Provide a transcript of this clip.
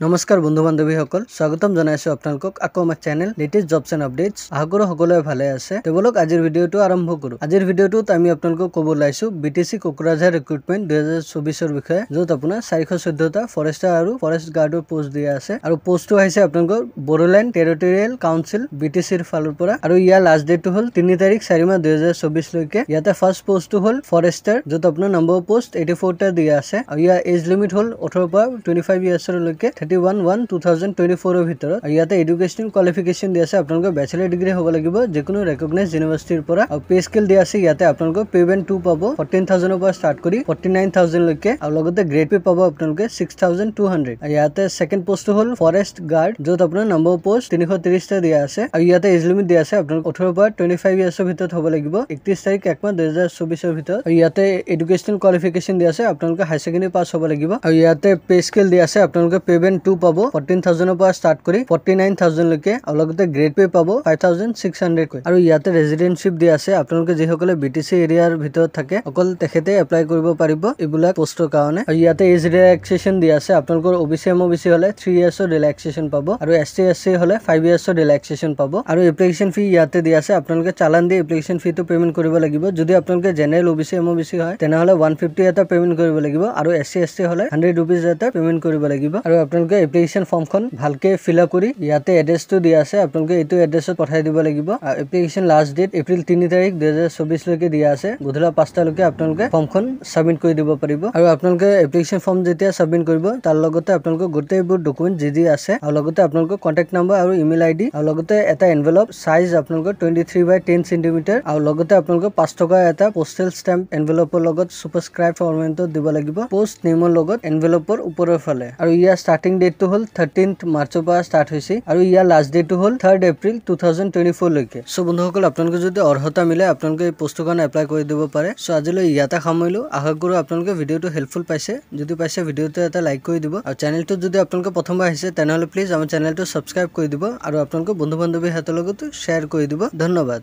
নমস্কাৰ বন্ধু বান্ধৱীসকল স্বাগতম জনাইছো আপোনালোকক আকৌ আমাৰ channel latest jobs and updates আশা কৰো সকলোৱে ভালে আছে তেৱলক আজিৰ ভিডিঅটো আৰম্ভ কৰো আজিৰ ভিডিঅটোত আমি আপোনালোকক ক'ব লাইছো বিটিসি কোকৰাঝাৰ ৰিক্ৰুটমেন্ট 2024 ৰ বিষয়ে যত আপোনাৰ 414 টা ফৰেষ্টাৰ আৰু ফৰেষ্ট গাৰ্ডৰ পোষ্ট দিয়া আছে আৰু পোষ্টটো আহিছে আপোনালোকৰ বড়োলেণ্ড টেৰিটৰিয়েল কাউন্সিল বিটিসি ৰ ফালৰ পৰা আৰু ইয়াৰ লাষ্ট ডেটটো হ'ল 3 তাৰিখ 4 মাহ 2024 লৈকে ইয়াতে ফাৰ্ষ্ট পোষ্টটো হ'ল ফৰেষ্টাৰ যত আপোনাৰ নম্বৰ পোষ্ট 84 টা দিয়া আছে আৰু ইয়াৰ এজ লিমিট হ'ল 18 পৰা 25 ইয়াৰ্ছৰ লৈকে 31/1/2024 ৰ ভিতৰত আৰু ইয়াতে এডুকেশনাল কোৱালিফিকেশন দিয়া আছে আপোনালোকৰ ব্যাচেলৰ ডিগ্ৰী হ'ব লাগিব যিকোনো ৰেকগনাইজড ইউনিভাৰ্চিটিৰ পৰা আৰু পে স্কেল দিয়া আছে ইয়াতে আপোনালোকৰ পে বেন 2 পাব 14000 ৰ পৰা ষ্টাৰ্ট কৰি 49000 লৈকে আৰু লগতে গ্ৰেড পে পাব আপোনালোকে 6200 আৰু ইয়াতে সেকেন্ড পোষ্টটো হ'ল ফৰেষ্ট গাৰ্ড যত আপোনাৰ নম্বৰ পোষ্ট 330 টা দিয়া আছে আৰু ইয়াতে এজ লিমিট দিয়া আছে আপোনালোকৰ 18 পৰা 25 ইয়াৰ্ছৰ ভিতৰত হ'ব লাগিব 31 তাৰিখ 1 মাহ 2024 ৰ ভিতৰত আৰু ইয়াতে এডুকেশনাল কোৱালিফিকেশন দিয়া আছে আপোনালোকে হাই সেকেন্ডাৰী পাছ হ'ব লাগিব আৰু ইয়াতে পে স্কেল দিয়া আছে আপোনালোকে পে বেন 2 পাব 14000 ৰ পৰা ষ্টাৰ্ট কৰি 49000 লৈকে আৰু লগতে গ্ৰেড পে পাব 5600 কৈ আৰু ইয়াতে ৰেজিডেন্টশিপ দিয়া আছে আপোনালোকে যিসকলে বিটিসি এৰিয়াৰ ভিতৰত থাকে অকল তেখেতে এপ্লাই কৰিব পাৰিব এইবিলাক পোষ্টৰ কাৰণে আৰু ইয়াতে এজ ৰিলেক্সেশন দিয়া আছে আপোনালোকৰ ওবিসি এমওবিসি হলে 3 ইয়াৰ্ছৰ ৰিলেক্সেশন পাব আৰু এসটি এসসি হলে 5 ইয়াৰ্ছৰ ৰিলেক্সেশন পাব আৰু এপ্লিকেশন ফি ইয়াতে দিয়া আছে আপোনালোকে চালান দি এপ্লিকেশন ফি টো পেমেন্ট কৰিব লাগিব যদি আপোনালোকে জেনাৰেল ওবিসি এমওবিসি হয় তেনেহলে 150 এটা পেমেন্ট কৰিব লাগিব আৰু এসসি এসটি হলে 100 रुपीस এটা পেমেন্ট কৰিব লাগিব আৰু আপোনালোকে এপ্লিকেশন ফৰ্মখন ভালকে ফিল আপ কৰি ইয়াতে এড্ৰেছটো দিয়া আছে আপোনালোকে এইটো এড্ৰেছত পঠাই দিব লাগিব এপ্লিকেশন লাষ্ট ডেট এপ্ৰিল 3 তাৰিখ 2024 লৈকে দিয়া আছে গধূলা 5টা লৈকে আপোনালোকে ফৰ্মখন সাবমিট কৰি দিব পাৰিব আৰু আপোনালোকে এপ্লিকেশন ফৰ্ম যেতিয়া সাবমিট কৰিব তাৰ লগতে আপোনালোকে গোটেইবোৰ ডকুমেন্ট যি আছে আৰু লগতে আপোনালোকৰ কন্টাক্ট নম্বৰ আৰু ইমেইল আইডি আৰু লগতে এটা এনভেলপ সাইজ আপোনালোকৰ 23/10 সেন্টিমিটাৰ আৰু লগতে আপোনালোকৰ 5 টকা এটা পোষ্টেল ষ্টাম্প এনভেলপৰ লগত সুপাৰস্ক্ৰাইব ফৰ্মেটত দিব লাগিব পোষ্ট নেমৰ লগত এনভেলপৰ ওপৰৰ ফালে আৰু ইয়াৰ ষ্টাৰ্টিং ডেটটো হ'ল 13th মাৰ্চৰ পৰা ষ্টাৰ্ট হৈছে আৰু ইয়াৰ লাষ্ট ডেটটো হ'ল 3rd এপ্ৰিল 2024 লৈকে সো বন্ধুসকল আপোনালোকে যদি অৰ্হতা মিলে আপোনালোকে এই পোষ্টৰ কাৰণে এপ্লাই কৰি দিব পাৰে সো আজিলৈ ইয়াতে সামৰিলো আশা কৰো আপোনালোকে ভিডিঅটো হেল্পফুল পাইছে যদি পাইছে ভিডিঅটো এটা লাইক কৰি দিব আৰু চেনেলটো যদি আপোনালোকে প্ৰথমবাৰ আহিছে তেনেহলে প্লিজ আমাৰ চেনেলটো সাবস্ক্ৰাইব কৰি দিব আৰু আপোনালোকে বন্ধু বান্ধৱীৰ হাতৰ লগত শ্বেয়াৰ কৰি দিব ধন্যবাদ।